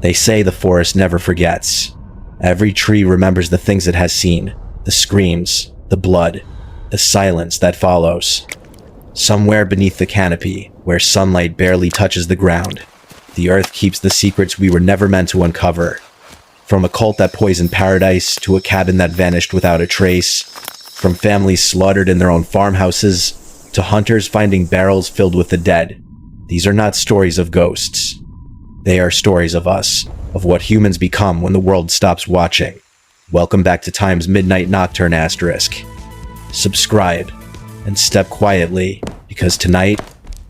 They say the forest never forgets. Every tree remembers the things it has seen, the screams, the blood, the silence that follows. Somewhere beneath the canopy, where sunlight barely touches the ground, the earth keeps the secrets we were never meant to uncover. From a cult that poisoned paradise to a cabin that vanished without a trace, from families slaughtered in their own farmhouses to hunters finding barrels filled with the dead, these are not stories of ghosts. They are stories of us, of what humans become when the world stops watching. Welcome back to Time's Midnight Nocturne Asterisk. Subscribe and step quietly, because tonight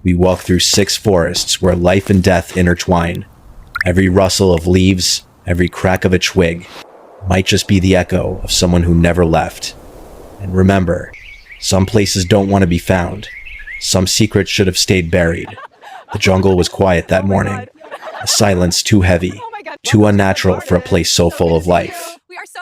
we walk through 6 forests where life and death intertwine. Every rustle of leaves, every crack of a twig might just be the echo of someone who never left. And remember, some places don't want to be found. Some secrets should have stayed buried. The jungle was quiet that morning. A silence too heavy, too unnatural for a place so full of life.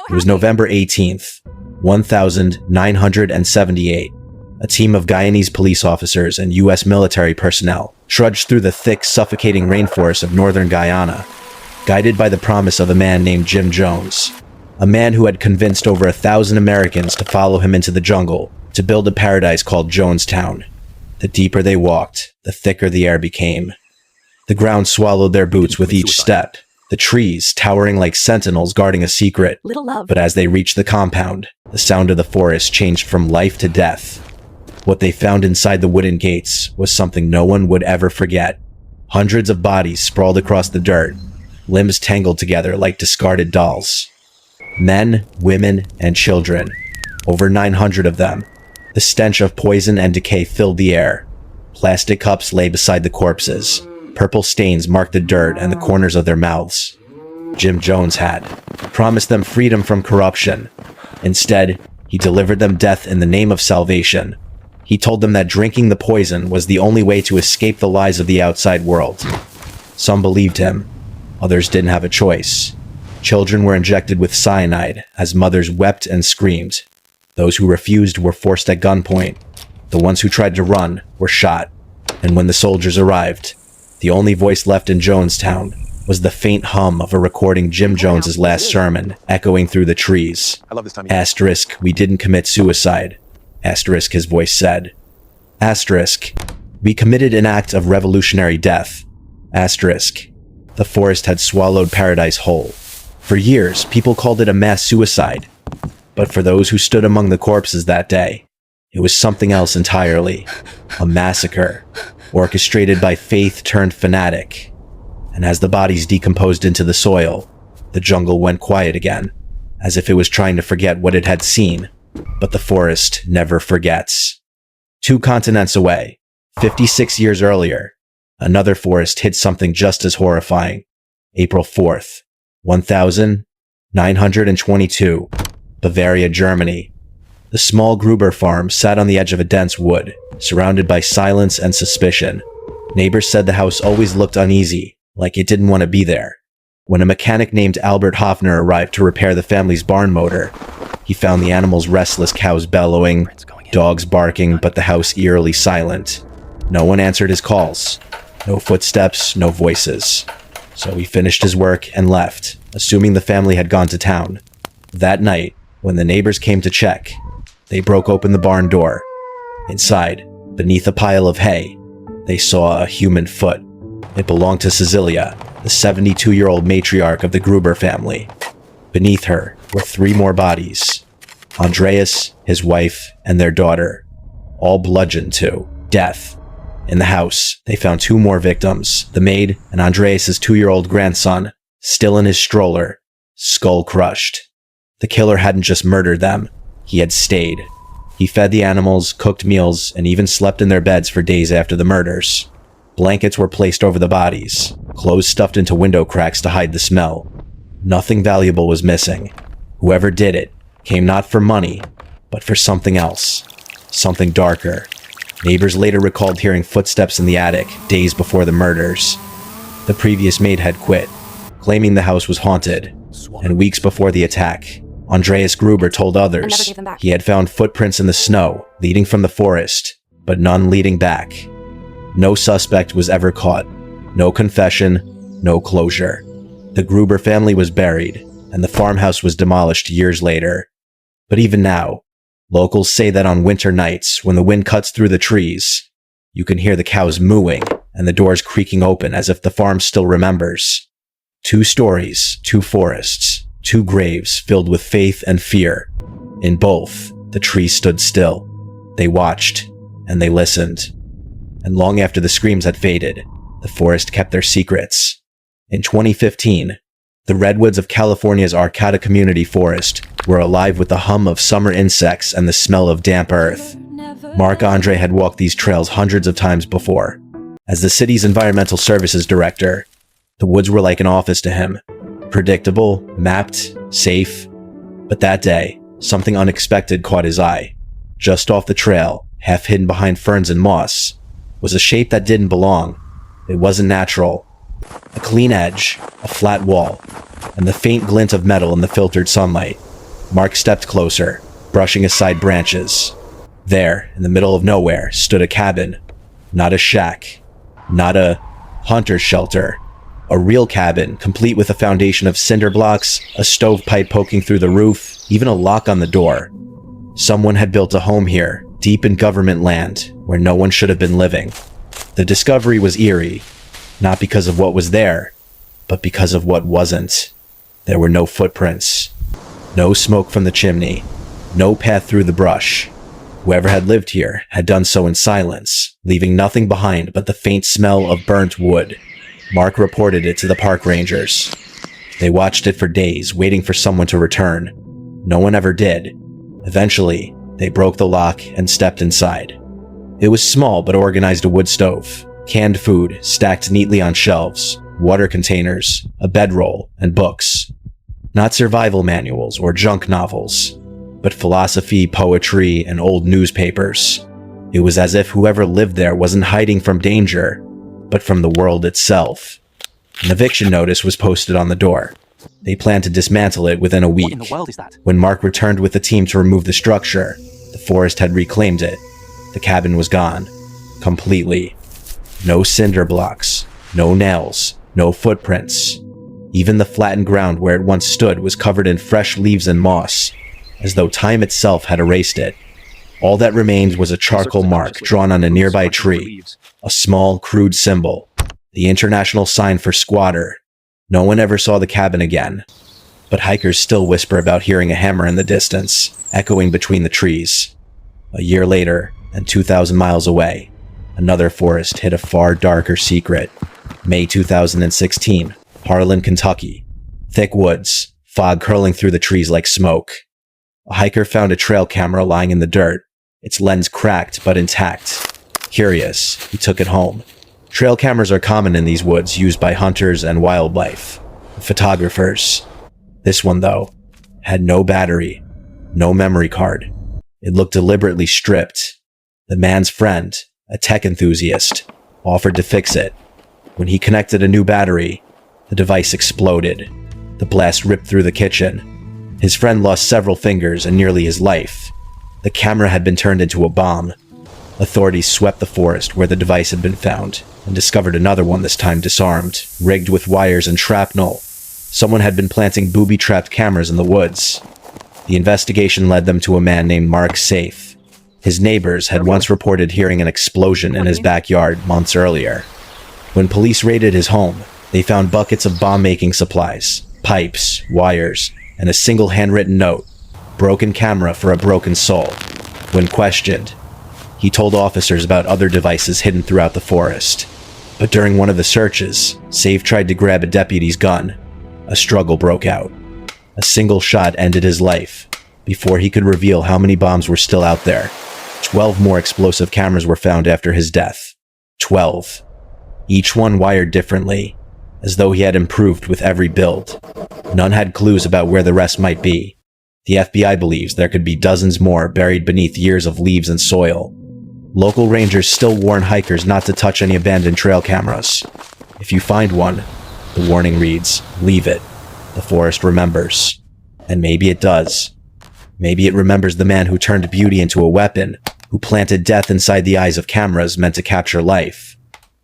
It was November 18th, 1978. A team of Guyanese police officers and U.S. military personnel trudged through the thick, suffocating rainforest of northern Guyana, guided by the promise of a man named Jim Jones, a man who had convinced over 1,000 Americans to follow him into the jungle to build a paradise called Jonestown. The deeper they walked, the thicker the air became. The ground swallowed their boots with each step, the trees towering like sentinels guarding a secret. But as they reached the compound, the sound of the forest changed from life to death. What they found inside the wooden gates was something no one would ever forget. Hundreds of bodies sprawled across the dirt, limbs tangled together like discarded dolls. Men, women, and children. Over 900 of them. The stench of poison and decay filled the air. Plastic cups lay beside the corpses. Purple stains marked the dirt and the corners of their mouths. Jim Jones had promised them freedom from corruption. Instead, he delivered them death in the name of salvation. He told them that drinking the poison was the only way to escape the lies of the outside world. Some believed him. Others didn't have a choice. Children were injected with cyanide as mothers wept and screamed. Those who refused were forced at gunpoint. The ones who tried to run were shot. And when the soldiers arrived, the only voice left in Jonestown was the faint hum of a recording Jim Jones's last sermon echoing through the trees. Asterisk, we didn't commit suicide. Asterisk, his voice said. Asterisk, we committed an act of revolutionary death. Asterisk, the forest had swallowed paradise whole. For years, people called it a mass suicide. But for those who stood among the corpses that day, it was something else entirely. A massacre, orchestrated by faith-turned-fanatic. And as the bodies decomposed into the soil, the jungle went quiet again, as if it was trying to forget what it had seen. But the forest never forgets. 2 continents away, 56 years earlier, another forest hid something just as horrifying. April 4th, 1922, Bavaria, Germany. The small Gruber farm sat on the edge of a dense wood, surrounded by silence and suspicion. Neighbors said the house always looked uneasy, like it didn't want to be there. When a mechanic named Albert Hoffner arrived to repair the family's barn motor, he found the animal's restless cows bellowing, dogs barking, but the house eerily silent. No one answered his calls. No footsteps, no voices. So he finished his work and left, assuming the family had gone to town. That night, when the neighbors came to check, they broke open the barn door. Inside, beneath a pile of hay, they saw a human foot. It belonged to Cecilia, the 72-year-old matriarch of the Gruber family. Beneath her were 3 more bodies. Andreas, his wife, and their daughter, all bludgeoned to death. In the house, they found 2 more victims, the maid and Andreas' 2-year-old grandson, still in his stroller, skull crushed. The killer hadn't just murdered them, he had stayed. He fed the animals, cooked meals, and even slept in their beds for days after the murders. Blankets were placed over the bodies, clothes stuffed into window cracks to hide the smell. Nothing valuable was missing. Whoever did it came not for money, but for something else. Something darker. Neighbors later recalled hearing footsteps in the attic days before the murders. The previous maid had quit, claiming the house was haunted. And weeks before the attack, Andreas Gruber told others he had found footprints in the snow leading from the forest, but none leading back. No suspect was ever caught. No confession, no closure. The Gruber family was buried, and the farmhouse was demolished years later. But even now, locals say that on winter nights, when the wind cuts through the trees, you can hear the cows mooing and the doors creaking open as if the farm still remembers. 2 stories, 2 forests, 2 graves filled with faith and fear. In both, the trees stood still. They watched, and they listened. And long after the screams had faded, the forest kept their secrets. In 2015, the redwoods of California's Arcata Community Forest were alive with the hum of summer insects and the smell of damp earth. Marc-Andre had walked these trails hundreds of times before. As the city's environmental services director, the woods were like an office to him. Predictable, mapped, safe. But that day, something unexpected caught his eye. Just off the trail, half hidden behind ferns and moss, was a shape that didn't belong. It wasn't natural. A clean edge, a flat wall, and the faint glint of metal in the filtered sunlight. Mark stepped closer, brushing aside branches. There, in the middle of nowhere, stood a cabin. Not a shack. Not a hunter's shelter. A real cabin, complete with a foundation of cinder blocks, a stovepipe poking through the roof, even a lock on the door. Someone had built a home here, deep in government land, where no one should have been living. The discovery was eerie, not because of what was there, but because of what wasn't. There were no footprints, no smoke from the chimney, no path through the brush. Whoever had lived here had done so in silence, leaving nothing behind but the faint smell of burnt wood. Mark reported it to the park rangers. They watched it for days, waiting for someone to return. No one ever did. Eventually, they broke the lock and stepped inside. It was small but organized: a wood stove, canned food stacked neatly on shelves, water containers, a bedroll, and books. Not survival manuals or junk novels, but philosophy, poetry, and old newspapers. It was as if whoever lived there wasn't hiding from danger, but from the world itself. An eviction notice was posted on the door. They planned to dismantle it within a week. What in the world is that? When Mark returned with the team to remove the structure, the forest had reclaimed it. The cabin was gone. Completely. No cinder blocks, no nails, no footprints. Even the flattened ground where it once stood was covered in fresh leaves and moss, as though time itself had erased it. All that remained was a charcoal mark drawn on a nearby tree, a small, crude symbol, the international sign for squatter. No one ever saw the cabin again, but hikers still whisper about hearing a hammer in the distance, echoing between the trees. A year later, and 2,000 miles away, another forest hid a far darker secret. May 2016, Harlan, Kentucky. Thick woods, fog curling through the trees like smoke. A hiker found a trail camera lying in the dirt, its lens cracked but intact. Curious, he took it home. Trail cameras are common in these woods, used by hunters and wildlife photographers. This one, though, had no battery, no memory card. It looked deliberately stripped. The man's friend, a tech enthusiast, offered to fix it. When he connected a new battery, the device exploded. The blast ripped through the kitchen. His friend lost several fingers and nearly his life. The camera had been turned into a bomb. Authorities swept the forest where the device had been found and discovered another one, this time disarmed, rigged with wires and shrapnel. Someone had been planting booby-trapped cameras in the woods. The investigation led them to a man named Mark Safe. His neighbors had once reported hearing an explosion in his backyard months earlier. When police raided his home, they found buckets of bomb-making supplies, pipes, wires, and a single handwritten note, "Broken camera for a broken soul." When questioned, he told officers about other devices hidden throughout the forest. But during one of the searches, Safe tried to grab a deputy's gun. A struggle broke out. A single shot ended his life before he could reveal how many bombs were still out there. 12 more explosive cameras were found after his death. 12. Each one wired differently, as though he had improved with every build. None had clues about where the rest might be. The FBI believes there could be dozens more buried beneath years of leaves and soil. Local rangers still warn hikers not to touch any abandoned trail cameras. If you find one, the warning reads, "Leave it. The forest remembers." And maybe it does. Maybe it remembers the man who turned beauty into a weapon, who planted death inside the eyes of cameras meant to capture life.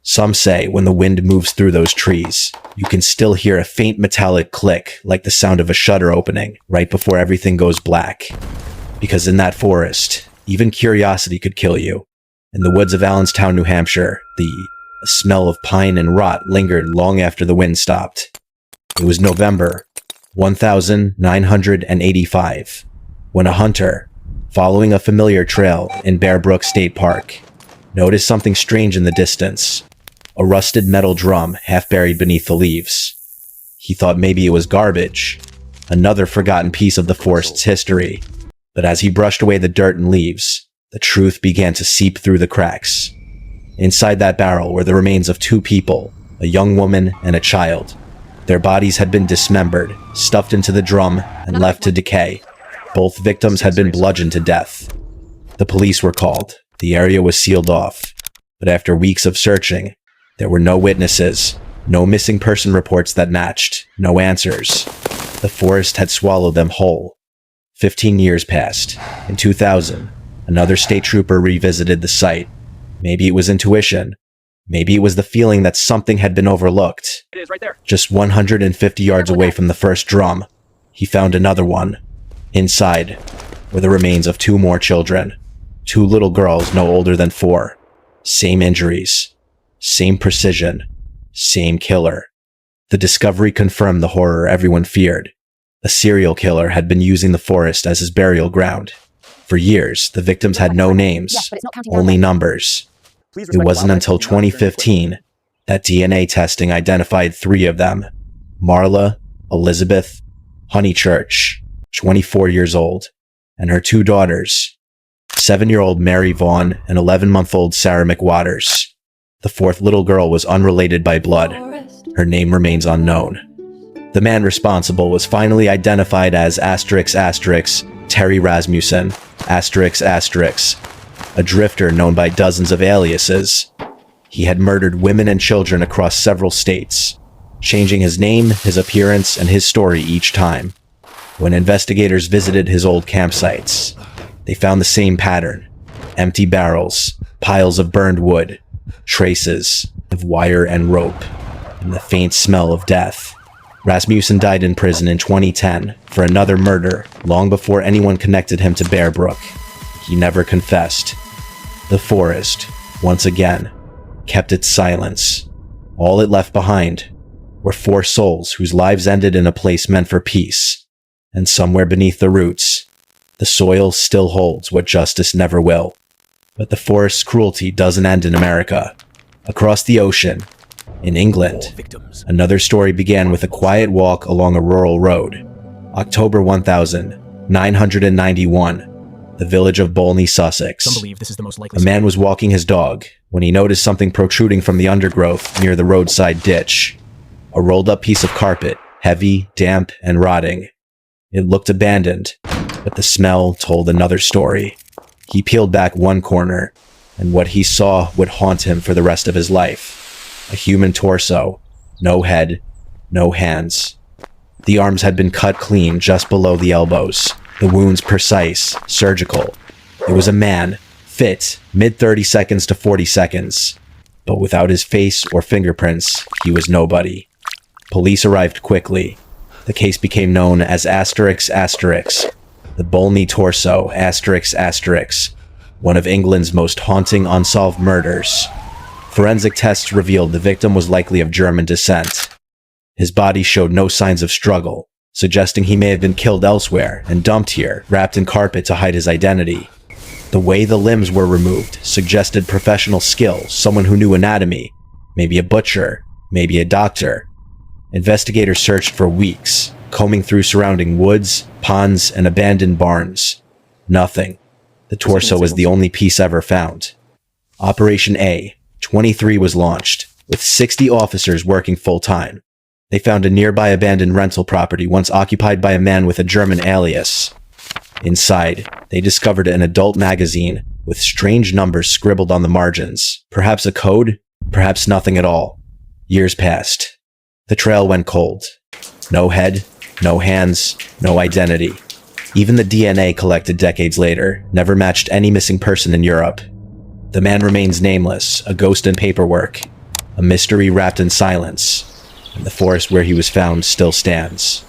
Some say when the wind moves through those trees, you can still hear a faint metallic click like the sound of a shutter opening right before everything goes black. Because in that forest, even curiosity could kill you. In the woods of Allenstown, New Hampshire, the smell of pine and rot lingered long after the wind stopped. It was November 1985 when a hunter, following a familiar trail in Bear Brook State Park, noticed something strange in the distance. A rusted metal drum half buried beneath the leaves. He thought maybe it was garbage, another forgotten piece of the forest's history. But as he brushed away the dirt and leaves, the truth began to seep through the cracks. Inside that barrel were the remains of two people, a young woman and a child. Their bodies had been dismembered, stuffed into the drum, and left to decay. Both victims had been bludgeoned to death. The police were called. The area was sealed off. But after weeks of searching, there were no witnesses, no missing person reports that matched, no answers. The forest had swallowed them whole. 15 years passed. In 2000, another state trooper revisited the site. Maybe it was intuition. Maybe it was the feeling that something had been overlooked. It is right there. Just 150 yards away from the first drum, he found another one. Inside were the remains of two more children. Two little girls no older than 4. Same injuries. Same precision. Same killer. The discovery confirmed the horror everyone feared. A serial killer had been using the forest as his burial ground. For years, the victims had no names, only numbers. It wasn't until 2015 that DNA testing identified 3 of them. Marla, Elizabeth, Honeychurch, 24 years old, and her 2 daughters, 7-year-old Mary Vaughn and 11-month-old Sarah McWatters. The 4th little girl was unrelated by blood. Her name remains unknown. The man responsible was finally identified as Terry Rasmussen, a drifter known by dozens of aliases. He had murdered women and children across several states, changing his name, his appearance, and his story each time. When investigators visited his old campsites, they found the same pattern: empty barrels, piles of burned wood, traces of wire and rope, and the faint smell of death. Rasmussen died in prison in 2010 for another murder long before anyone connected him to Bear Brook. He never confessed. The forest, once again, kept its silence. All it left behind were 4 souls whose lives ended in a place meant for peace. And somewhere beneath the roots, the soil still holds what justice never will. But the forest's cruelty doesn't end in America. Across the ocean, in England, another story began with a quiet walk along a rural road. October 1991, the village of Bolney, Sussex. Some believe this is the most likely. A man was walking his dog when he noticed something protruding from the undergrowth near the roadside ditch. A rolled-up piece of carpet, heavy, damp, and rotting. It looked abandoned, but the smell told another story. He peeled back one corner, and what he saw would haunt him for the rest of his life. A human torso, no head, no hands. The arms had been cut clean just below the elbows, the wounds precise, surgical. It was a man, fit, mid-30 seconds to 40 seconds. But without his face or fingerprints, he was nobody. Police arrived quickly. The case became known as the Bolney Torso, one of England's most haunting unsolved murders. Forensic tests revealed the victim was likely of German descent. His body showed no signs of struggle, suggesting he may have been killed elsewhere and dumped here, wrapped in carpet to hide his identity. The way the limbs were removed suggested professional skill, someone who knew anatomy, maybe a butcher, maybe a doctor. Investigators searched for weeks, combing through surrounding woods, ponds, and abandoned barns. Nothing. The torso was the only piece ever found. Operation A-23 was launched, with 60 officers working full-time. They found a nearby abandoned rental property once occupied by a man with a German alias. Inside, they discovered an adult magazine with strange numbers scribbled on the margins. Perhaps a code, perhaps nothing at all. Years passed. The trail went cold. No head, no hands, no identity. Even the DNA collected decades later never matched any missing person in Europe. The man remains nameless, a ghost in paperwork. a mystery wrapped in silence, and the forest where he was found still stands.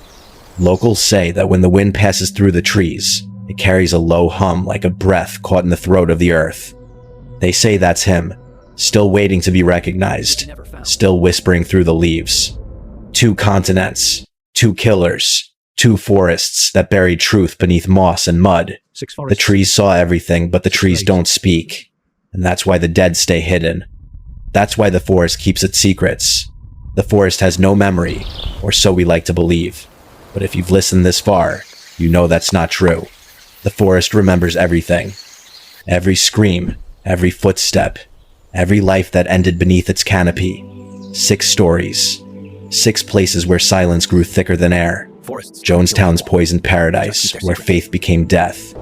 Locals say that when the wind passes through the trees, it carries a low hum like a breath caught in the throat of the earth. They say that's him, still waiting to be recognized, still whispering through the leaves. 2 continents, 2 killers, 2 forests that buried truth beneath moss and mud. The trees saw everything, but the trees don't speak. And that's why the dead stay hidden. That's why the forest keeps its secrets. The forest has no memory, or so we like to believe. But if you've listened this far, you know that's not true. The forest remembers everything. Every scream, every footstep, every life that ended beneath its canopy. 6 stories. 6 places where silence grew thicker than air. Jonestown's poisoned paradise, where faith became death.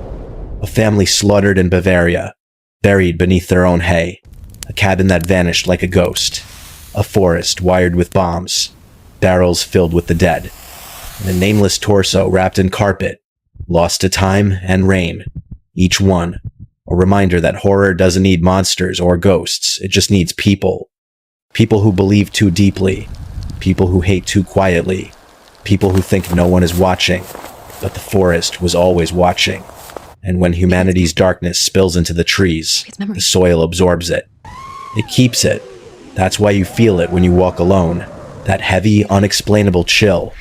A family slaughtered in Bavaria, buried beneath their own hay. A cabin that vanished like a ghost. A forest wired with bombs. Barrels filled with the dead. And a nameless torso wrapped in carpet, lost to time and rain. Each one, a reminder that horror doesn't need monsters or ghosts, it just needs people. People who believe too deeply. People who hate too quietly. People who think no one is watching. But the forest was always watching. And when humanity's darkness spills into the trees, the soil absorbs it. It keeps it. That's why you feel it when you walk alone. That heavy, unexplainable chill.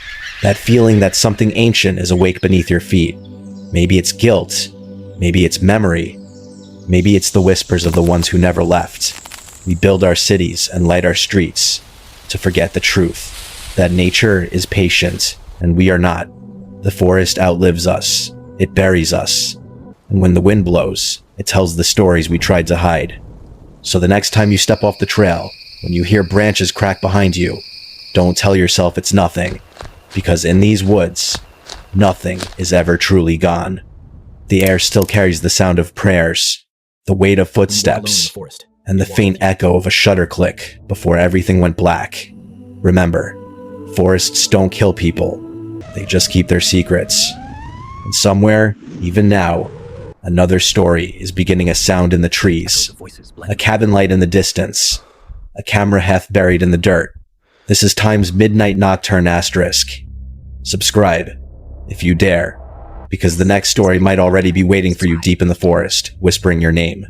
That feeling that something ancient is awake beneath your feet. Maybe it's guilt. Maybe it's memory. Maybe it's the whispers of the ones who never left. We build our cities and light our streets to forget the truth. That nature is patient, and we are not. The forest outlives us. It buries us. And when the wind blows, it tells the stories we tried to hide. So the next time you step off the trail, when you hear branches crack behind you, don't tell yourself it's nothing. Because in these woods, nothing is ever truly gone. The air still carries the sound of prayers, the weight of footsteps, and the faint echo of a shutter click before everything went black. Remember, forests don't kill people. They just keep their secrets. And somewhere, even now, another story is beginning a sound in the trees. A cabin light in the distance. A camera heft buried in the dirt. This is Time's Midnight Nocturne Asterisk. Subscribe, if you dare, because the next story might already be waiting for you deep in the forest, whispering your name.